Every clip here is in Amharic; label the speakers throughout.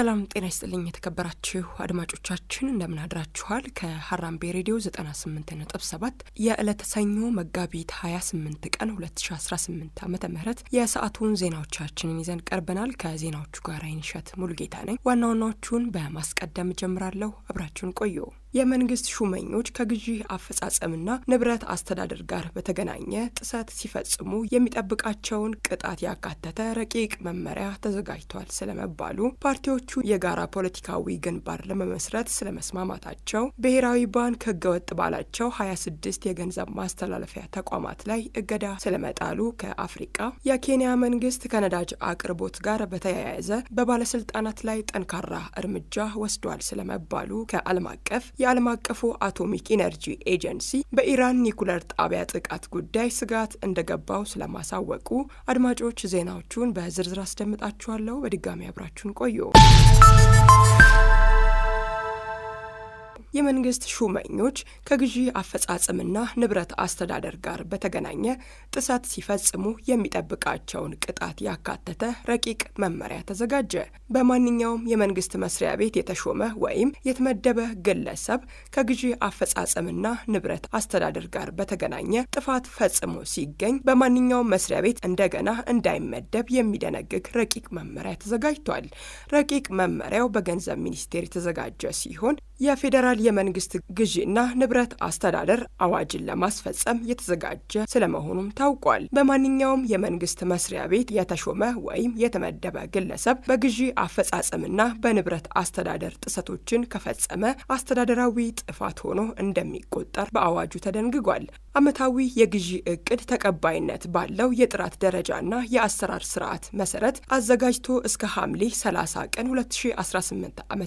Speaker 1: ሰላም ጤና ይስጥልኝ የተከበራችሁ አድማጮቻችን እንደምን አድራችኋል። ከሐራምቤ ሬዲዮ 98.7 የዕለተ ሰኞ መጋቢት 28 ቀን 2018 ዓመተ ምህረት የሰዓቱን ዜናዎቻችንን ይዘን ቀርበናል። ከዜናዎቹ ጋር አይንሸት ሙሉጌታ ነኝ። ዋና ዋናዎቹን በማስቀደም ጀምራለሁ። አብራችሁን ቆዩ። የመንግስት ሹመኞች ከግዢ አፈጻጸምና ንብረት አስተዳደር ጋር በተገናኘ ጥሰት ሲፈጽሙ የሚጠብቃቸውን ቅጣት ያካተተ ረቂቅ መመሪያ ተዘጋጅቷል ስለመባሉ፣ ፓርቲዎቹ የጋራ ፖለቲካዊ ግንባር ለመመስረት ስለመስማማታቸው፣ ብሔራዊ ባንክ ህገወጥ ባላቸው 26 የገንዘብ ማስተላለፊያ ተቋማት ላይ እገዳ ስለመጣሉ ከአፍሪካ፣ የኬንያ መንግስት ከነዳጅ አቅርቦት ጋር በተያያዘ በባለስልጣናት ላይ ጠንካራ እርምጃ ወስዷል ስለመባሉ፣ ከዓለም አቀፍ የዓለም አቀፉ አቶሚክ ኢነርጂ ኤጀንሲ በኢራን ኒኩለር ጣቢያ ጥቃት ጉዳይ ስጋት እንደገባው ስለማሳወቁ፣ አድማጮች ዜናዎቹን በዝርዝር አስደምጣችኋለሁ። በድጋሚ አብራችሁን ቆዩ። የመንግስት ሹመኞች ከግዢ አፈጻጸምና ንብረት አስተዳደር ጋር በተገናኘ ጥሰት ሲፈጽሙ የሚጠብቃቸውን ቅጣት ያካተተ ረቂቅ መመሪያ ተዘጋጀ። በማንኛውም የመንግስት መስሪያ ቤት የተሾመ ወይም የተመደበ ግለሰብ ከግዢ አፈጻጸምና ንብረት አስተዳደር ጋር በተገናኘ ጥፋት ፈጽሞ ሲገኝ በማንኛውም መስሪያ ቤት እንደገና እንዳይመደብ የሚደነግግ ረቂቅ መመሪያ ተዘጋጅቷል። ረቂቅ መመሪያው በገንዘብ ሚኒስቴር የተዘጋጀ ሲሆን የፌዴራል የመንግስት ግዢና ንብረት አስተዳደር አዋጅን ለማስፈጸም የተዘጋጀ ስለመሆኑም ታውቋል። በማንኛውም የመንግስት መስሪያ ቤት የተሾመ ወይም የተመደበ ግለሰብ በግዢ አፈጻጸምና በንብረት አስተዳደር ጥሰቶችን ከፈጸመ አስተዳደራዊ ጥፋት ሆኖ እንደሚቆጠር በአዋጁ ተደንግጓል። ዓመታዊ የግዢ እቅድ ተቀባይነት ባለው የጥራት ደረጃና የአሰራር ስርዓት መሰረት አዘጋጅቶ እስከ ሐምሌ 30 ቀን 2018 ዓ.ም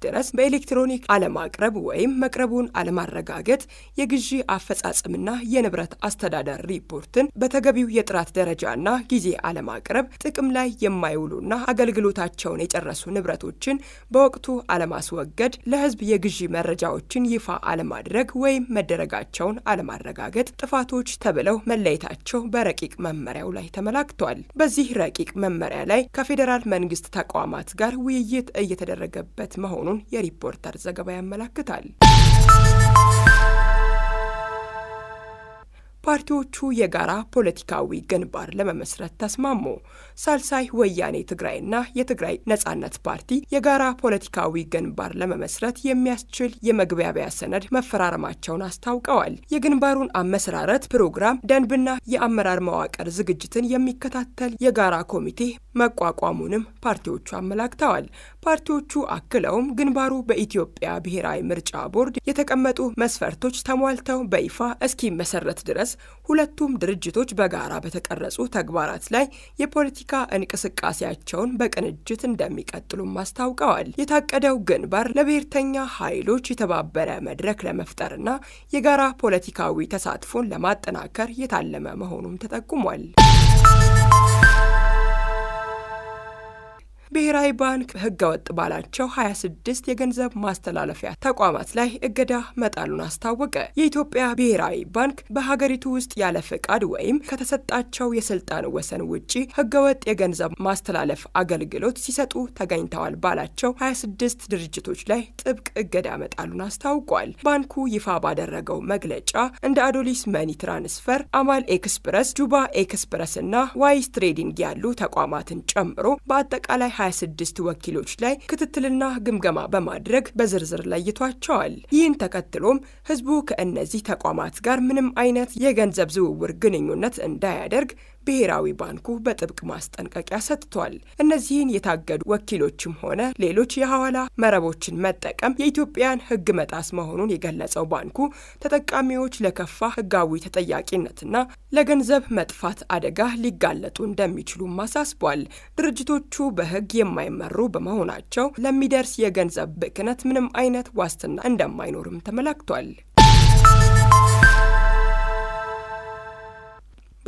Speaker 1: ድረስ በኤሌክትሮኒክ አለማቅረብ ወይም መቅረቡን አለማረጋገጥ የግዢ አፈጻጸምና የንብረት አስተዳደር ሪፖርትን በተገቢው የጥራት ደረጃና ጊዜ አለማቅረብ፣ ጥቅም ላይ የማይውሉና አገልግሎታቸውን የጨረሱ ንብረቶችን በወቅቱ አለማስወገድ፣ ለህዝብ የግዢ መረጃዎችን ይፋ አለማድረግ ወይም መደረጋቸውን አለማረጋገጥ ጥፋቶች ተብለው መለየታቸው በረቂቅ መመሪያው ላይ ተመላክቷል። በዚህ ረቂቅ መመሪያ ላይ ከፌዴራል መንግስት ተቋማት ጋር ውይይት እየተደረገበት መሆኑን የሪፖርተር ዘገባ ያመለክታል። ፓርቲዎቹ የጋራ ፖለቲካዊ ግንባር ለመመስረት ተስማሙ። ሳልሳይ ወያኔ ትግራይና የትግራይ ነጻነት ፓርቲ የጋራ ፖለቲካዊ ግንባር ለመመስረት የሚያስችል የመግባቢያ ሰነድ መፈራረማቸውን አስታውቀዋል። የግንባሩን አመሰራረት ፕሮግራም፣ ደንብና የአመራር መዋቅር ዝግጅትን የሚከታተል የጋራ ኮሚቴ መቋቋሙንም ፓርቲዎቹ አመላክተዋል። ፓርቲዎቹ አክለውም ግንባሩ በኢትዮጵያ ብሔራዊ ምርጫ ቦርድ የተቀመጡ መስፈርቶች ተሟልተው በይፋ እስኪመሰረት ድረስ ሁለቱም ድርጅቶች በጋራ በተቀረጹ ተግባራት ላይ የፖለቲካ እንቅስቃሴያቸውን በቅንጅት እንደሚቀጥሉም አስታውቀዋል። የታቀደው ግንባር ለብሔርተኛ ኃይሎች የተባበረ መድረክ ለመፍጠርና የጋራ ፖለቲካዊ ተሳትፎን ለማጠናከር የታለመ መሆኑም ተጠቁሟል። ብሔራዊ ባንክ ህገወጥ ባላቸው 26 የገንዘብ ማስተላለፊያ ተቋማት ላይ እገዳ መጣሉን አስታወቀ። የኢትዮጵያ ብሔራዊ ባንክ በሀገሪቱ ውስጥ ያለ ፍቃድ ወይም ከተሰጣቸው የስልጣን ወሰን ውጪ ህገወጥ የገንዘብ ማስተላለፍ አገልግሎት ሲሰጡ ተገኝተዋል ባላቸው 26 ድርጅቶች ላይ ጥብቅ እገዳ መጣሉን አስታውቋል። ባንኩ ይፋ ባደረገው መግለጫ እንደ አዶሊስ መኒ ትራንስፈር፣ አማል ኤክስፕረስ፣ ጁባ ኤክስፕረስ እና ዋይስ ትሬዲንግ ያሉ ተቋማትን ጨምሮ በአጠቃላይ 26 ወኪሎች ላይ ክትትልና ግምገማ በማድረግ በዝርዝር ለይቷቸዋል። ይህን ተከትሎም ህዝቡ ከእነዚህ ተቋማት ጋር ምንም አይነት የገንዘብ ዝውውር ግንኙነት እንዳያደርግ ብሔራዊ ባንኩ በጥብቅ ማስጠንቀቂያ ሰጥቷል። እነዚህን የታገዱ ወኪሎችም ሆነ ሌሎች የሐዋላ መረቦችን መጠቀም የኢትዮጵያን ህግ መጣስ መሆኑን የገለጸው ባንኩ ተጠቃሚዎች ለከፋ ህጋዊ ተጠያቂነትና ለገንዘብ መጥፋት አደጋ ሊጋለጡ እንደሚችሉም አሳስቧል። ድርጅቶቹ በህግ የማይመሩ በመሆናቸው ለሚደርስ የገንዘብ ብክነት ምንም አይነት ዋስትና እንደማይኖርም ተመላክቷል።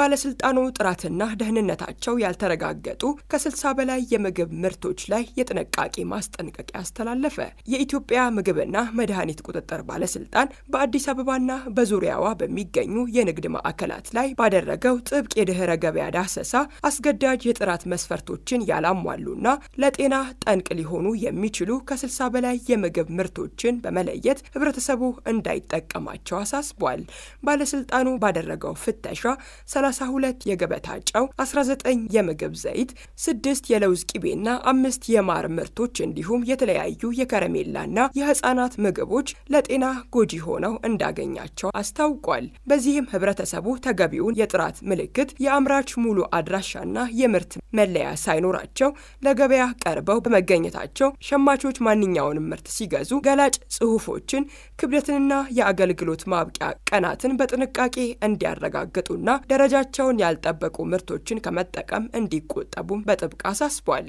Speaker 1: ባለስልጣኑ ጥራትና ደህንነታቸው ያልተረጋገጡ ከ60 በላይ የምግብ ምርቶች ላይ የጥንቃቄ ማስጠንቀቂያ አስተላለፈ። የኢትዮጵያ ምግብና መድኃኒት ቁጥጥር ባለስልጣን በአዲስ አበባና በዙሪያዋ በሚገኙ የንግድ ማዕከላት ላይ ባደረገው ጥብቅ የድህረ ገበያ ዳሰሳ አስገዳጅ የጥራት መስፈርቶችን ያላሟሉና ለጤና ጠንቅ ሊሆኑ የሚችሉ ከ60 በላይ የምግብ ምርቶችን በመለየት ህብረተሰቡ እንዳይጠቀማቸው አሳስቧል። ባለስልጣኑ ባደረገው ፍተሻ 32 የገበታ ጨው፣ 19 የምግብ ዘይት፣ 6 የለውዝ ቂቤና 5 የማር ምርቶች እንዲሁም የተለያዩ የከረሜላና የህፃናት ምግቦች ለጤና ጎጂ ሆነው እንዳገኛቸው አስታውቋል። በዚህም ህብረተሰቡ ተገቢውን የጥራት ምልክት፣ የአምራች ሙሉ አድራሻና የምርት መለያ ሳይኖራቸው ለገበያ ቀርበው በመገኘታቸው ሸማቾች ማንኛውንም ምርት ሲገዙ ገላጭ ጽሑፎችን፣ ክብደትንና የአገልግሎት ማብቂያ ቀናትን በጥንቃቄ እንዲያረጋግጡና ደረጃቸውን ያልጠበቁ ምርቶችን ከመጠቀም እንዲቆጠቡም በጥብቅ አሳስቧል።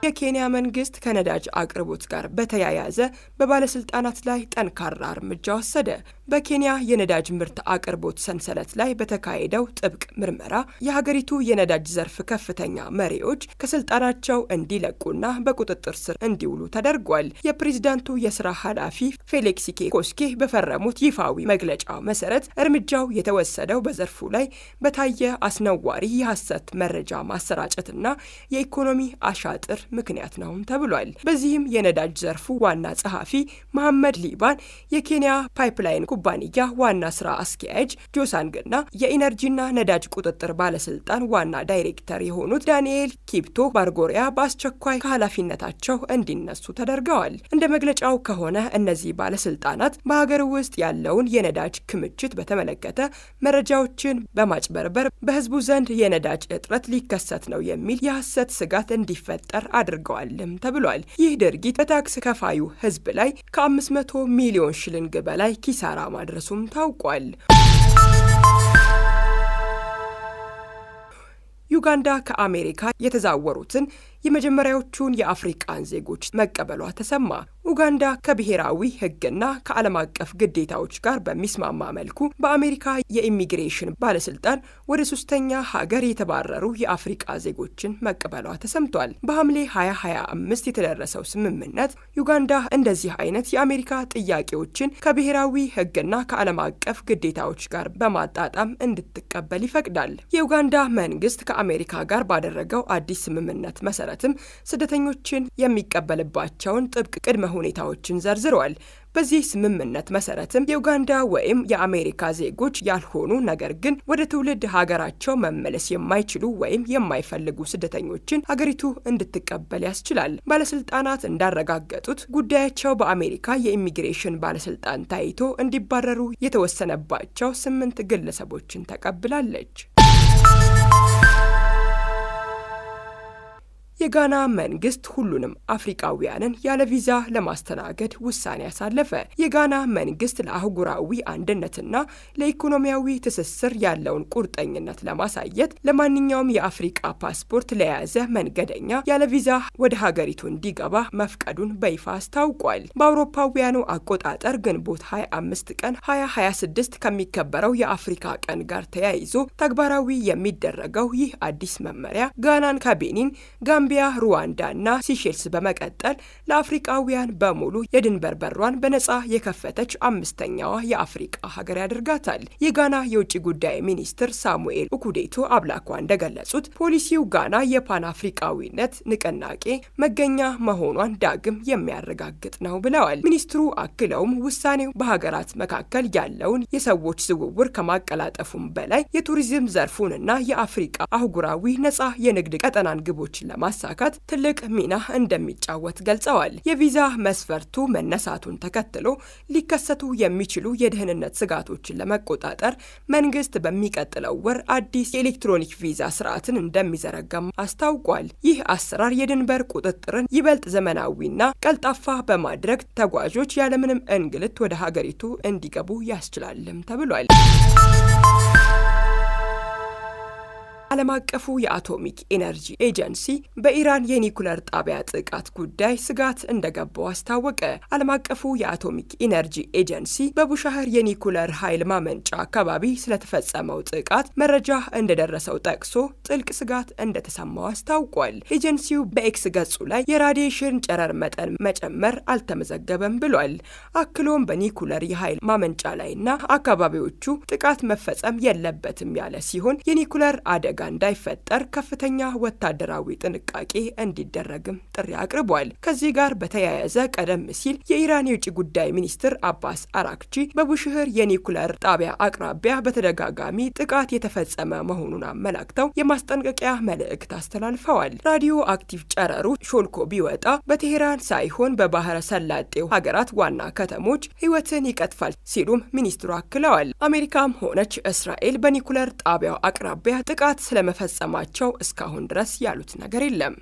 Speaker 1: የኬንያ መንግስት ከነዳጅ አቅርቦት ጋር በተያያዘ በባለስልጣናት ላይ ጠንካራ እርምጃ ወሰደ። በኬንያ የነዳጅ ምርት አቅርቦት ሰንሰለት ላይ በተካሄደው ጥብቅ ምርመራ የሀገሪቱ የነዳጅ ዘርፍ ከፍተኛ መሪዎች ከስልጣናቸው እንዲለቁና በቁጥጥር ስር እንዲውሉ ተደርጓል። የፕሬዝዳንቱ የስራ ኃላፊ ፌሊክስ ኮስጌ በፈረሙት ይፋዊ መግለጫ መሰረት እርምጃው የተወሰደው በዘርፉ ላይ በታየ አስነዋሪ የሐሰት መረጃ ማሰራጨትና የኢኮኖሚ አሻጥር ምክንያት ነው ተብሏል። በዚህም የነዳጅ ዘርፉ ዋና ጸሐፊ መሐመድ ሊባን፣ የኬንያ ፓይፕላይን ኩባንያ ዋና ስራ አስኪያጅ ጆሳንግና የኢነርጂና ነዳጅ ቁጥጥር ባለስልጣን ዋና ዳይሬክተር የሆኑት ዳንኤል ኪፕቶ ባርጎሪያ በአስቸኳይ ከኃላፊነታቸው እንዲነሱ ተደርገዋል። እንደ መግለጫው ከሆነ እነዚህ ባለስልጣናት በሀገር ውስጥ ያለውን የነዳጅ ክምችት በተመለከተ መረጃዎችን በማጭበርበር በህዝቡ ዘንድ የነዳጅ እጥረት ሊከሰት ነው የሚል የሐሰት ስጋት እንዲፈጠር አድርገዋልም ተብሏል። ይህ ድርጊት በታክስ ከፋዩ ህዝብ ላይ ከ500 ሚሊዮን ሽልንግ በላይ ኪሳራ ማድረሱም ታውቋል። ዩጋንዳ ከአሜሪካ የተዛወሩትን የመጀመሪያዎቹን የአፍሪቃን ዜጎች መቀበሏ ተሰማ። ኡጋንዳ ከብሔራዊ ህግና ከዓለም አቀፍ ግዴታዎች ጋር በሚስማማ መልኩ በአሜሪካ የኢሚግሬሽን ባለስልጣን ወደ ሶስተኛ ሀገር የተባረሩ የአፍሪቃ ዜጎችን መቀበሏ ተሰምቷል። በሐምሌ 2025 የተደረሰው ስምምነት ዩጋንዳ እንደዚህ አይነት የአሜሪካ ጥያቄዎችን ከብሔራዊ ህግና ከዓለም አቀፍ ግዴታዎች ጋር በማጣጣም እንድትቀበል ይፈቅዳል። የኡጋንዳ መንግስት ከአሜሪካ ጋር ባደረገው አዲስ ስምምነት መሰረትም ስደተኞችን የሚቀበልባቸውን ጥብቅ ቅድመ ሁኔታዎችን ዘርዝረዋል። በዚህ ስምምነት መሰረትም የኡጋንዳ ወይም የአሜሪካ ዜጎች ያልሆኑ ነገር ግን ወደ ትውልድ ሀገራቸው መመለስ የማይችሉ ወይም የማይፈልጉ ስደተኞችን ሀገሪቱ እንድትቀበል ያስችላል። ባለስልጣናት እንዳረጋገጡት ጉዳያቸው በአሜሪካ የኢሚግሬሽን ባለስልጣን ታይቶ እንዲባረሩ የተወሰነባቸው 8 ግለሰቦችን ተቀብላለች። የጋና መንግስት ሁሉንም አፍሪካውያንን ያለ ቪዛ ለማስተናገድ ውሳኔ ያሳለፈ። የጋና መንግስት ለአህጉራዊ አንድነትና ለኢኮኖሚያዊ ትስስር ያለውን ቁርጠኝነት ለማሳየት ለማንኛውም የአፍሪካ ፓስፖርት ለያዘ መንገደኛ ያለ ቪዛ ወደ ሀገሪቱ እንዲገባ መፍቀዱን በይፋ አስታውቋል። በአውሮፓውያኑ አቆጣጠር ግንቦት 25 ቀን 2026 ከሚከበረው የአፍሪካ ቀን ጋር ተያይዞ ተግባራዊ የሚደረገው ይህ አዲስ መመሪያ ጋናን ከቤኒን፣ ጋምቢያ፣ ሩዋንዳ እና ሲሼልስ በመቀጠል ለአፍሪካውያን በሙሉ የድንበር በሯን በነጻ የከፈተች 5ኛዋ የአፍሪካ ሀገር ያደርጋታል። የጋና የውጭ ጉዳይ ሚኒስትር ሳሙኤል ኡኩዴቶ አብላኳ እንደገለጹት ፖሊሲው ጋና የፓን አፍሪካዊነት ንቅናቄ መገኛ መሆኗን ዳግም የሚያረጋግጥ ነው ብለዋል። ሚኒስትሩ አክለውም ውሳኔው በሀገራት መካከል ያለውን የሰዎች ዝውውር ከማቀላጠፉም በላይ የቱሪዝም ዘርፉንና የአፍሪካ አህጉራዊ ነጻ የንግድ ቀጠናን ግቦችን ለማሳካት ትልቅ ሚና እንደሚጫወት ገልጸዋል። የቪዛ መስፈርቱ መነሳቱን ተከትሎ ሊከሰቱ የሚችሉ የደህንነት ስጋቶችን ለመቆጣጠር መንግስት በሚቀጥለው ወር አዲስ የኤሌክትሮኒክ ቪዛ ስርዓትን እንደሚዘረጋም አስታውቋል። ይህ አሰራር የድንበር ቁጥጥርን ይበልጥ ዘመናዊና ቀልጣፋ በማድረግ ተጓዦች ያለምንም እንግልት ወደ ሀገሪቱ እንዲገቡ ያስችላልም ተብሏል። ዓለም አቀፉ የአቶሚክ ኢነርጂ ኤጀንሲ በኢራን የኒኩለር ጣቢያ ጥቃት ጉዳይ ስጋት እንደገባው አስታወቀ። ዓለም አቀፉ የአቶሚክ ኢነርጂ ኤጀንሲ በቡሻህር የኒኩለር ኃይል ማመንጫ አካባቢ ስለተፈጸመው ጥቃት መረጃ እንደደረሰው ጠቅሶ ጥልቅ ስጋት እንደተሰማው አስታውቋል። ኤጀንሲው በኤክስ ገጹ ላይ የራዲዬሽን ጨረር መጠን መጨመር አልተመዘገበም ብሏል። አክሎም በኒኩለር የኃይል ማመንጫ ላይና አካባቢዎቹ ጥቃት መፈጸም የለበትም ያለ ሲሆን የኒኩለር አደጋ እንዳይፈጠር ከፍተኛ ወታደራዊ ጥንቃቄ እንዲደረግም ጥሪ አቅርቧል። ከዚህ ጋር በተያያዘ ቀደም ሲል የኢራን የውጭ ጉዳይ ሚኒስትር አባስ አራክቺ በቡሽህር የኒኩለር ጣቢያ አቅራቢያ በተደጋጋሚ ጥቃት የተፈጸመ መሆኑን አመላክተው የማስጠንቀቂያ መልእክት አስተላልፈዋል። ራዲዮ አክቲቭ ጨረሩ ሾልኮ ቢወጣ በቴሄራን ሳይሆን በባህረ ሰላጤው ሀገራት ዋና ከተሞች ሕይወትን ይቀጥፋል ሲሉም ሚኒስትሩ አክለዋል። አሜሪካም ሆነች እስራኤል በኒኩለር ጣቢያው አቅራቢያ ጥቃት ስለመፈጸማቸው እስካሁን ድረስ ያሉት ነገር የለም።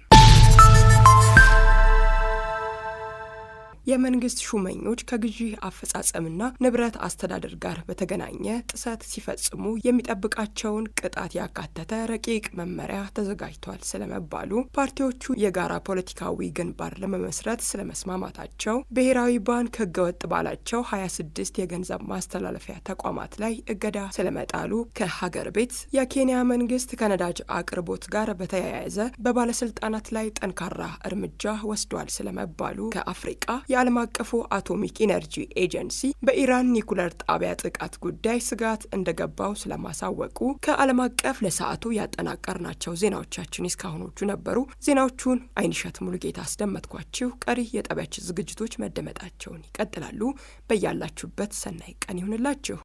Speaker 1: የመንግስት ሹመኞች ከግዢ አፈጻጸምና ንብረት አስተዳደር ጋር በተገናኘ ጥሰት ሲፈጽሙ የሚጠብቃቸውን ቅጣት ያካተተ ረቂቅ መመሪያ ተዘጋጅቷል ስለመባሉ፣ ፓርቲዎቹ የጋራ ፖለቲካዊ ግንባር ለመመስረት ስለመስማማታቸው፣ ብሔራዊ ባንክ ህገወጥ ባላቸው 26 የገንዘብ ማስተላለፊያ ተቋማት ላይ እገዳ ስለመጣሉ፣ ከሀገር ቤት የኬንያ መንግስት ከነዳጅ አቅርቦት ጋር በተያያዘ በባለስልጣናት ላይ ጠንካራ እርምጃ ወስዷል ስለመባሉ፣ ከአፍሪቃ የዓለም አቀፉ አቶሚክ ኢነርጂ ኤጀንሲ በኢራን ኒኩለር ጣቢያ ጥቃት ጉዳይ ስጋት እንደገባው ስለማሳወቁ፣ ከዓለም አቀፍ ለሰዓቱ ያጠናቀርናቸው ዜናዎቻችን እስካሁኖቹ ነበሩ። ዜናዎቹን አይንሸት ሙሉጌታ አስደመጥኳችሁ። ቀሪ የጣቢያችን ዝግጅቶች መደመጣቸውን ይቀጥላሉ። በያላችሁበት ሰናይ ቀን ይሁንላችሁ።